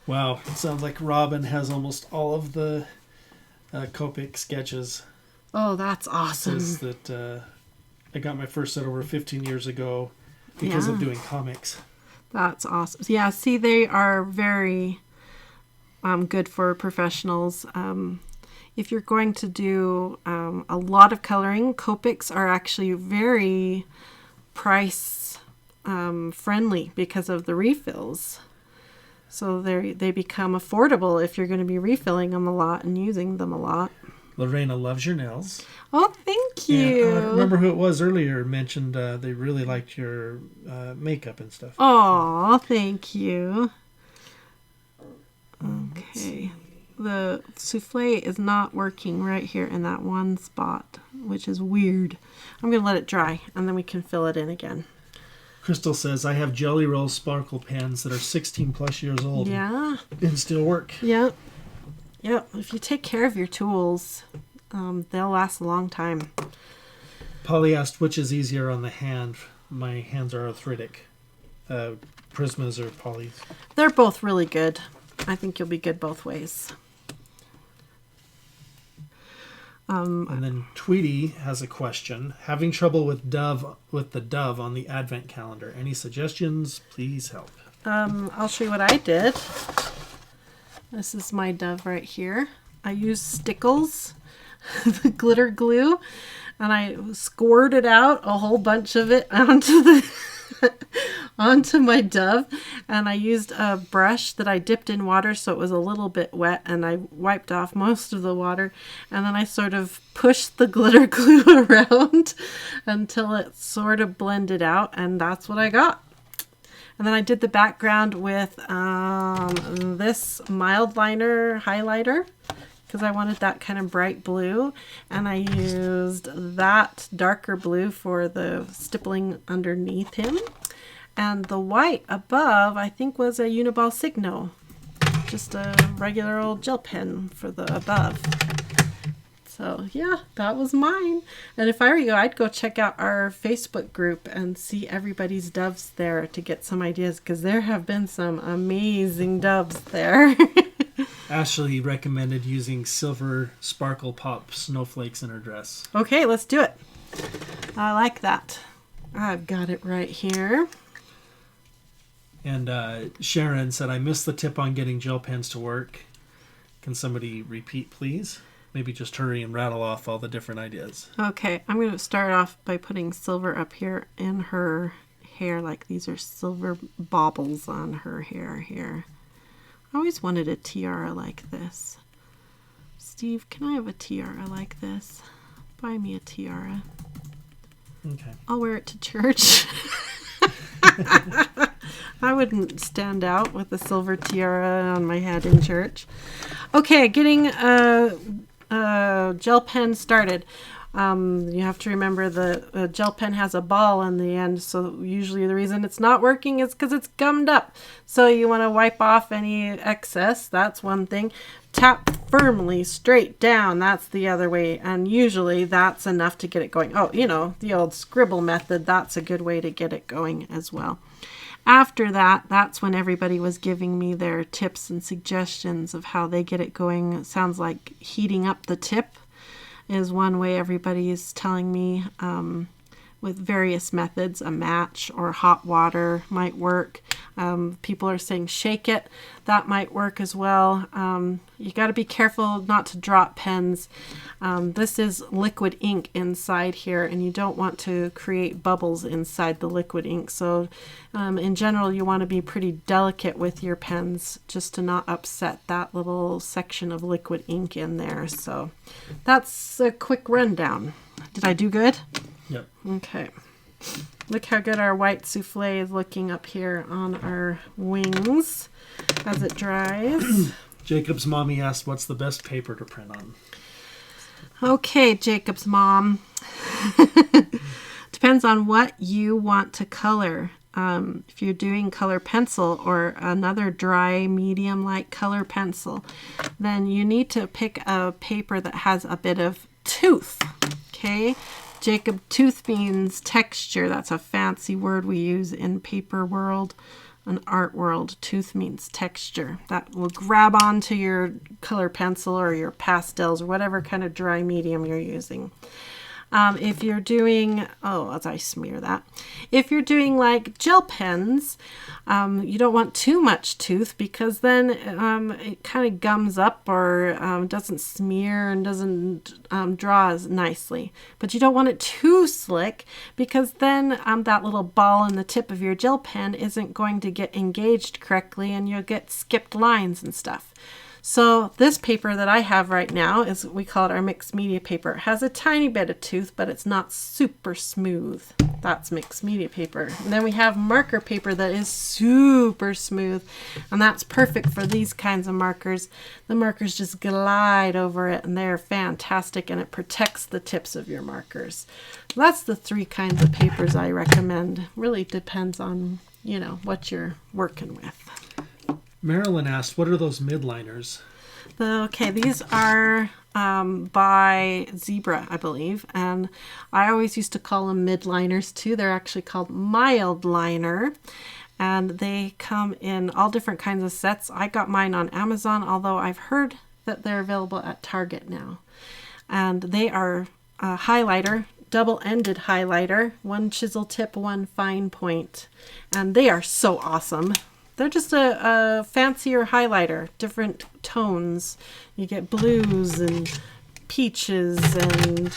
Wow, it sounds like Robin has almost all of the Copic sketches. Oh, that's awesome. It says that I got my first set over 15 years ago because of doing comics. That's awesome. Yeah, see, they are very good for professionals. If you're going to do a lot of coloring, Copics are actually very price friendly because of the refills. So they become affordable if you're going to be refilling them a lot and using them a lot. Lorena loves your nails. Oh, thank you. And, I remember who it was earlier mentioned they really liked your makeup and stuff. Oh, thank you. Okay. The souffle is not working right here in that one spot, which is weird. I'm going to let it dry, and then we can fill it in again. Crystal says, I have Jelly Roll sparkle pens that are 16 plus years old. Yeah. And still work. Yep. Yep. If you take care of your tools, they'll last a long time. Polly asked, which is easier on the hand? My hands are arthritic. Prismas or Polly's? They're both really good. I think you'll be good both ways. And then Tweety has a question. Having trouble with the dove on the advent calendar. Any suggestions? Please help. I'll show you what I did. This is my dove right here. I used Stickles, the glitter glue, and I squirted out a whole bunch of it onto my dove, and I used a brush that I dipped in water so it was a little bit wet, and I wiped off most of the water, and then I sort of pushed the glitter glue around until it sort of blended out, and that's what I got. And then I did the background with this mild liner highlighter because I wanted that kind of bright blue, and I used that darker blue for the stippling underneath him. And the white above, I think, was a Uniball Signo. Just a regular old gel pen for the above. So, yeah, that was mine. And if I were you, I'd go check out our Facebook group and see everybody's doves there to get some ideas, because there have been some amazing doves there. Ashley recommended using silver sparkle pop snowflakes in her dress. Okay, let's do it. I like that. I've got it right here. And Sharon said, I missed the tip on getting gel pens to work. Can somebody repeat, please? Maybe just hurry and rattle off all the different ideas. Okay, I'm going to start off by putting silver up here in her hair. Like these are silver baubles on her hair here. I always wanted a tiara like this. Steve, can I have a tiara like this? Buy me a tiara. Okay. I'll wear it to church. I wouldn't stand out with a silver tiara on my head in church. Okay, getting a gel pen started. You have to remember the gel pen has a ball in the end, so usually the reason it's not working is because it's gummed up. So you want to wipe off any excess. That's one thing. Tap firmly straight down. That's the other way, and usually that's enough to get it going. Oh, you know, the old scribble method, that's a good way to get it going as well. After that, that's when everybody was giving me their tips and suggestions of how they get it going. It sounds like heating up the tip is one way everybody is telling me, with various methods. A match or hot water might work. People are saying shake it. That might work as well. You got to be careful not to drop pens. This is liquid ink inside here, and you don't want to create bubbles inside the liquid ink. So in general, you want to be pretty delicate with your pens just to not upset that little section of liquid ink in there. So that's a quick rundown. Did I do good? Yep. Okay. Look how good our white souffle is looking up here on our wings as it dries. Jacob's mommy asked, what's the best paper to print on? Okay, Jacob's mom. Depends on what you want to color. If you're doing color pencil or another dry medium like color pencil, then you need to pick a paper that has a bit of tooth. Okay. Jacob, tooth means texture. That's a fancy word we use in paper world and art world. Tooth means texture. That will grab onto your color pencil or your pastels or whatever kind of dry medium you're using. If you're doing, as I smear that, if you're doing like gel pens, you don't want too much tooth because then it kind of gums up or doesn't smear and doesn't draw as nicely. But you don't want it too slick because then that little ball in the tip of your gel pen isn't going to get engaged correctly and you'll get skipped lines and stuff. So this paper that I have right now is, we call it our mixed media paper. It has a tiny bit of tooth, but it's not super smooth. That's mixed media paper. And then we have marker paper that is super smooth, and that's perfect for these kinds of markers. The markers just glide over it, and they're fantastic, and it protects the tips of your markers. That's the three kinds of papers I recommend. Really depends on, what you're working with. Marilyn asked, what are those midliners? Okay, these are by Zebra, I believe. And I always used to call them midliners too. They're actually called mild liner. And they come in all different kinds of sets. I got mine on Amazon, although I've heard that they're available at Target now. And they are a highlighter, double-ended highlighter, one chisel tip, one fine point. And they are so awesome. They're just a fancier highlighter, different tones. You get blues and peaches and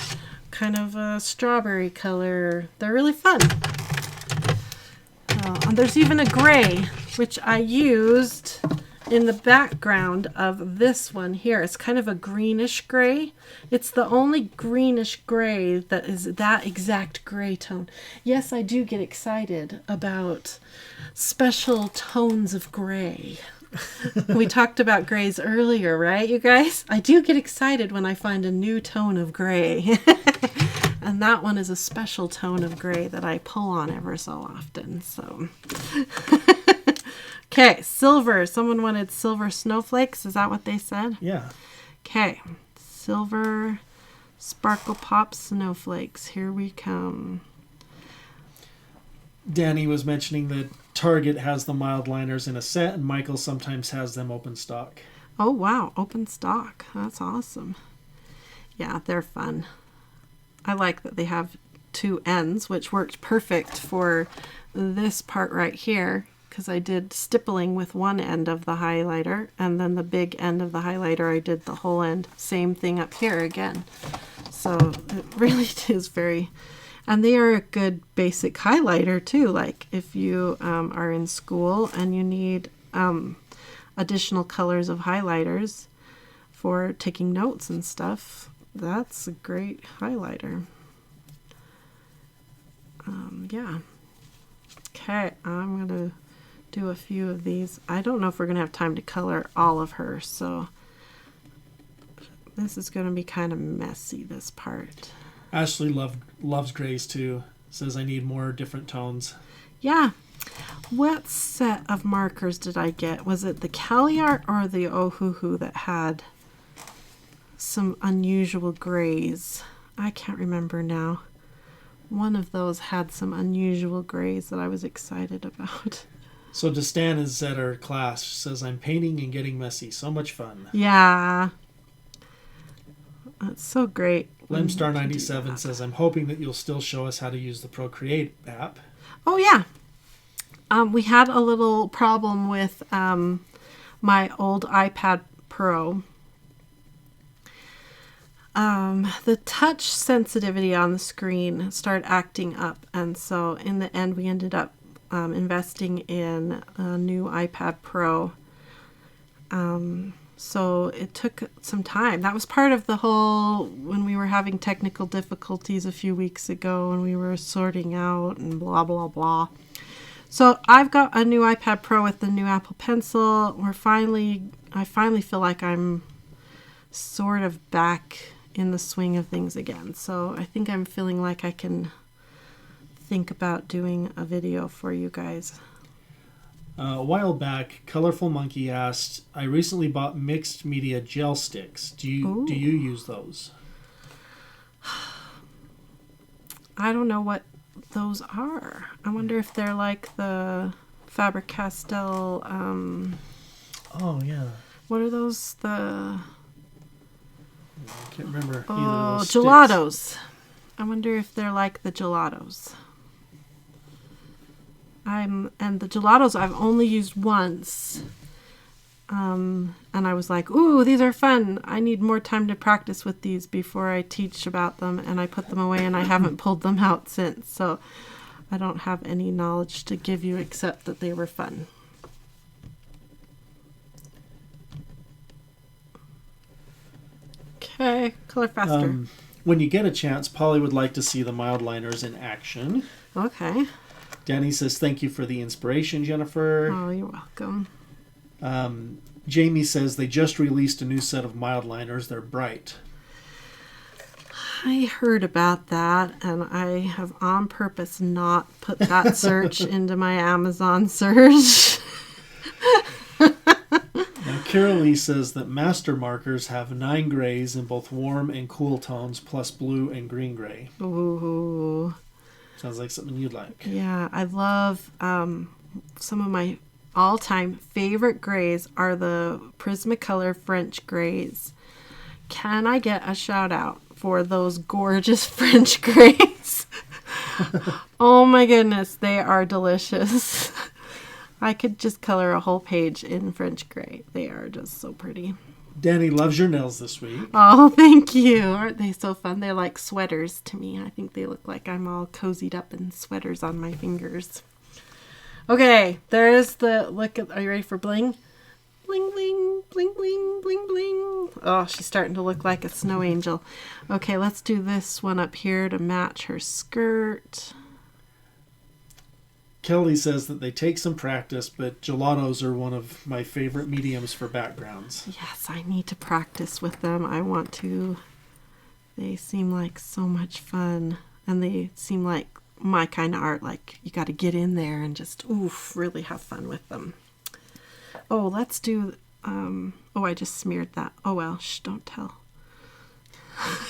kind of a strawberry color. They're really fun. And there's even a gray, which I used in the background of this one here. It's kind of a greenish gray. It's the only greenish gray that is that exact gray tone. Yes, I do get excited about special tones of gray. We talked about grays earlier, right, you guys? I do get excited when I find a new tone of gray. And that one is a special tone of gray that I pull on ever so often. So, okay, silver. Someone wanted silver snowflakes. Is that what they said? Yeah. Okay, silver sparkle pop snowflakes. Here we come. Danny was mentioning that Target has the mild liners in a set, and Michael sometimes has them open stock. Oh, wow. Open stock. That's awesome. Yeah, they're fun. I like that they have two ends, which worked perfect for this part right here, because I did stippling with one end of the highlighter, and then the big end of the highlighter I did the whole end. Same thing up here again. So it really is very, and they are a good basic highlighter too. Like if you are in school and you need additional colors of highlighters for taking notes and stuff, that's a great highlighter. Yeah. Okay, I'm going to do a few of these. I don't know if we're going to have time to color all of her, so this is going to be kind of messy, this part. Ashley loves grays too. Says I need more different tones. Yeah. What set of markers did I get? Was it the Cali Art or the Ohuhu that had some unusual grays? I can't remember now. One of those had some unusual grays that I was excited about. So Destan is at our class. She says, I'm painting and getting messy. So much fun. Yeah. That's so great. Lemstar97 says, I'm hoping that you'll still show us how to use the Procreate app. Oh, yeah. We had a little problem with my old iPad Pro. The touch sensitivity on the screen started acting up, and so in the end we ended up investing in a new iPad Pro. So it took some time. That was part of the whole, when we were having technical difficulties a few weeks ago and we were sorting out and blah, blah, blah. So I've got a new iPad Pro with the new Apple Pencil. I finally feel like I'm sort of back in the swing of things again. So I think I'm feeling like I can think about doing a video for you guys. A while back, Colorful Monkey asked, I recently bought mixed media gel sticks. Do you use those? I don't know what those are. I wonder if they're like the Faber-Castell. Oh, yeah. What are those? I can't remember. Oh, gelatos. I wonder if they're like the gelatos. And the gelatos I've only used once. And I was like, ooh, these are fun. I need more time to practice with these before I teach about them. And I put them away and I haven't pulled them out since. So I don't have any knowledge to give you except that they were fun. Okay, color faster. When you get a chance, Polly would like to see the mild liners in action. Okay. Danny says, thank you for the inspiration, Jennifer. Oh, you're welcome. Jamie says they just released a new set of mild liners. They're bright. I heard about that, and I have on purpose not put that search into my Amazon search. Now, Carol Lee says that master markers have 9 grays in both warm and cool tones, plus blue and green gray. Ooh. Sounds like something you'd like. Yeah, I love some of my all-time favorite grays are the Prismacolor French grays. Can I get a shout out for those gorgeous French grays? Oh my goodness, they are delicious. I could just color a whole page in French gray. They are just so pretty. Danny loves your nails this week. Oh, thank you. Aren't they so fun? They're like sweaters to me. I think they look like I'm all cozied up in sweaters on my fingers. Okay, there's the look at, are you ready for bling? Bling, bling, bling, bling, bling, bling. Oh, she's starting to look like a snow angel. Okay, let's do this one up here to match her skirt. Kelly says that they take some practice, but gelatos are one of my favorite mediums for backgrounds. Yes, I need to practice with them. I want to. They seem like so much fun. And they seem like my kind of art. Like, you got to get in there and just, really have fun with them. Oh, let's do, I just smeared that. Oh, well, don't tell.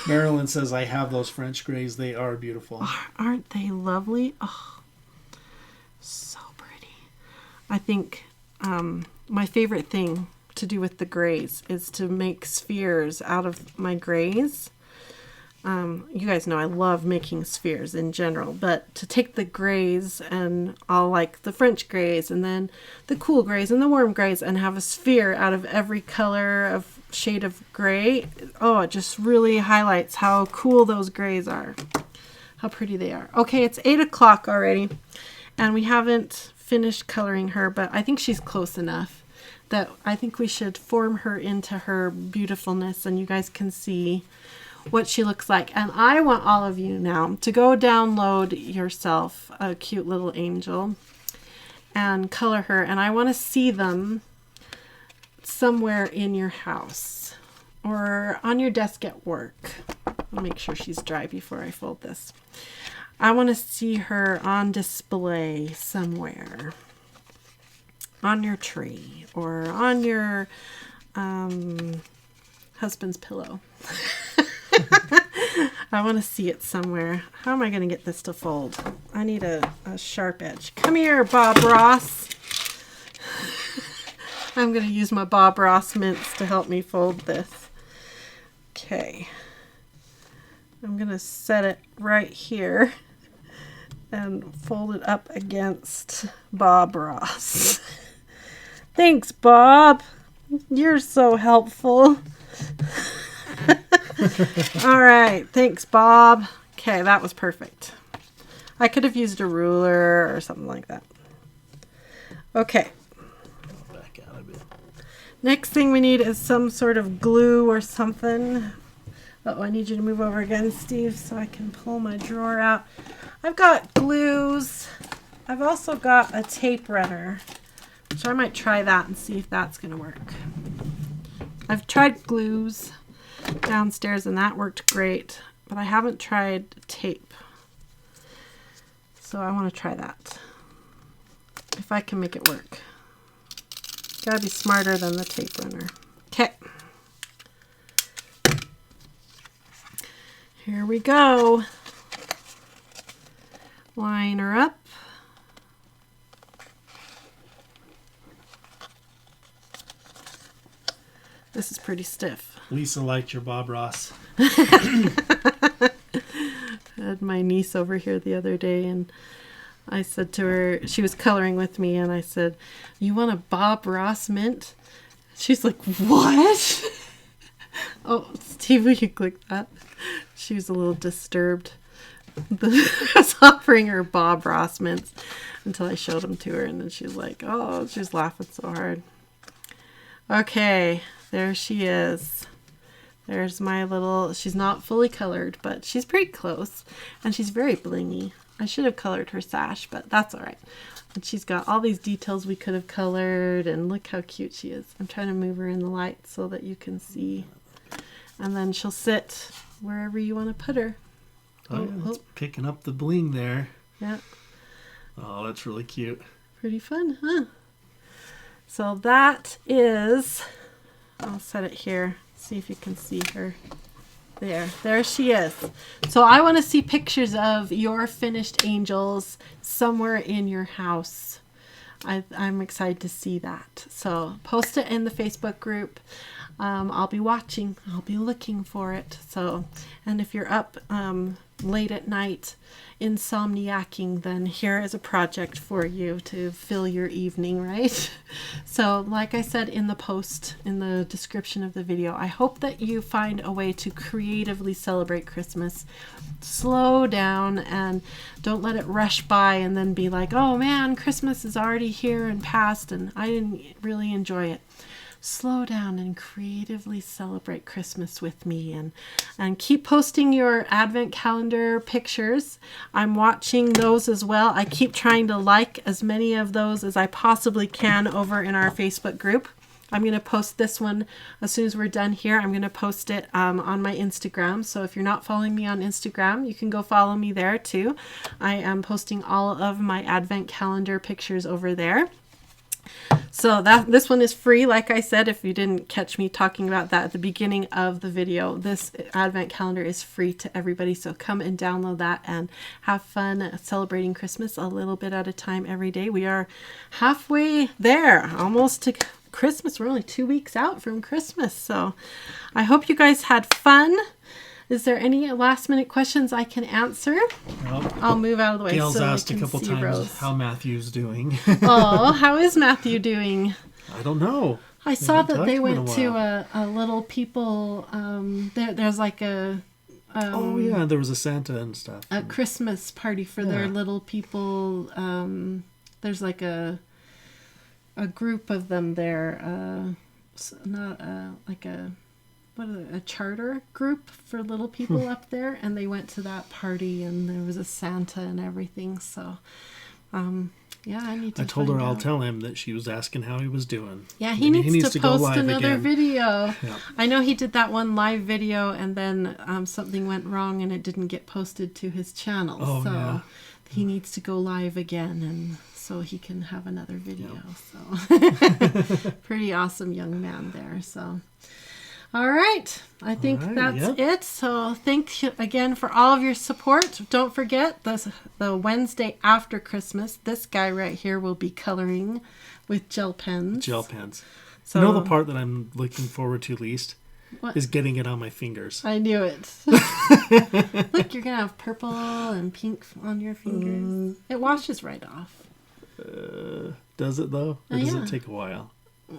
Marilyn says, I have those French grays. They are beautiful. Oh, aren't they lovely? Oh, so pretty. I think my favorite thing to do with the grays is to make spheres out of my grays. You guys know I love making spheres in general, but to take the grays, and I'll like the French grays and then the cool grays and the warm grays, and have a sphere out of every color of shade of gray. Oh, it just really highlights how cool those grays are, how pretty they are. Okay, it's 8 o'clock already, and we haven't finished coloring her, but I think she's close enough that I think we should form her into her beautifulness, and you guys can see what she looks like. And I want all of you now to go download yourself a cute little angel and color her, and I want to see them somewhere in your house or on your desk at work. I'll make sure she's dry before I fold this. I want to see her on display somewhere, on your tree or on your husband's pillow. I want to see it somewhere. How am I going to get this to fold? I need a sharp edge. Come here, Bob Ross. I'm going to use my Bob Ross mints to help me fold this. Okay. I'm going to set it right here and fold it up against Bob Ross. Thanks, Bob. You're so helpful. All right. Thanks, Bob. Okay, that was perfect. I could have used a ruler or something like that. Okay. Back out a bit. Next thing we need is some sort of glue or something. Oh, I need you to move over again, Steve, so I can pull my drawer out. I've got glues. I've also got a tape runner, so I might try that and see if that's going to work. I've tried glues downstairs and that worked great, but I haven't tried tape. So I want to try that. If I can make it work. Gotta be smarter than the tape runner. Okay. Here we go. Line her up. This is pretty stiff. Lisa liked your Bob Ross. I had my niece over here the other day, and I said to her, she was coloring with me, and I said, "You want a Bob Ross mint?" She's like, "What?" Oh, Steve, will you click that? She was a little disturbed. I was offering her Bob Ross mints until I showed them to her, and then she was like, oh, she was laughing so hard. Okay, there she is. There's my little, she's not fully colored, but she's pretty close, and she's very blingy. I should have colored her sash, but that's all right. And she's got all these details we could have colored, and look how cute she is. I'm trying to move her in the light so that you can see. And then she'll sit wherever you want to put her. Oh, yeah, it's picking up the bling there. Yeah. Oh, that's really cute. Pretty fun, huh? So that is, I'll set it here. See if you can see her. There she is. So I want to see pictures of your finished angels somewhere in your house. I'm excited to see that. So post it in the Facebook group. I'll be watching. I'll be looking for it. So, and if you're up late at night insomniacking, then here is a project for you to fill your evening, right? So like I said in the post, in the description of the video, I hope that you find a way to creatively celebrate Christmas. Slow down and don't let it rush by and then be like, oh man, Christmas is already here and past and I didn't really enjoy it. Slow down and creatively celebrate Christmas with me, and keep posting your advent calendar pictures. I'm watching those as well. I keep trying to like as many of those as I possibly can over in our Facebook group. I'm going to post this one as soon as we're done here. I'm going to post it on my Instagram. So if you're not following me on Instagram, you can go follow me there too. I am posting all of my advent calendar pictures over there. So this one is free. Like I said, if you didn't catch me talking about that at the beginning of the video, this advent calendar is free to everybody. So come and download that and have fun celebrating Christmas a little bit at a time every day. We are halfway there, almost to Christmas. We're only 2 weeks out from Christmas. So I hope you guys had fun Is there any last minute questions I can answer? Well, I'll move out of the way. Gail's so asked I a can couple see times Rose. how Matthew's doing. Oh, how is Matthew doing? I don't know. I saw haven't that talked they to him in went a to a little people. There's like a. Oh yeah, there was a Santa and stuff. A Christmas party for their Yeah. little people. There's like a group of them there. Not like a charter group for little people up there, and they went to that party, and there was a Santa and everything. So, yeah, I need to. I told her find I'll out. tell him that she was asking how he was doing. Yeah, he Maybe needs to go post live another again. video. Yeah. I know he did that one live video, and then something went wrong, and it didn't get posted to his channel. Oh, so yeah. he needs to go live again, and so he can have another video. So pretty awesome young man there. So. All right. I think All right, that's yep. it. So thank you again for all of your support. Don't forget the Wednesday after Christmas, this guy right here will be coloring with gel pens. Gel pens. So, You know the part that I'm looking forward to least? What? Is getting it on my fingers. I knew it. Look, you're going to have purple and pink on your fingers. It washes right off. Does it though? Or Oh, does yeah. it take a while?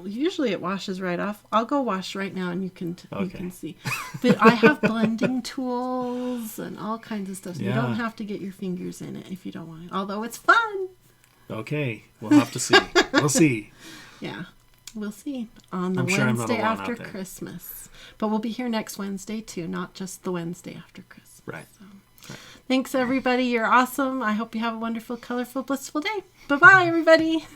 Usually it washes right off. I'll go wash right now and you can Okay. see. But I have blending tools and all kinds of stuff. So You Yeah. don't have to get your fingers in it if you don't want it. Although it's fun. Okay, we'll have to see. We'll see. Yeah. We'll see on the I'm sure I'm not Wednesday alone after out there. Christmas. But we'll be here next Wednesday too, not just the Wednesday after Christmas. Right. Thanks everybody. You're awesome. I hope you have a wonderful, colorful, blissful day. Bye-bye everybody.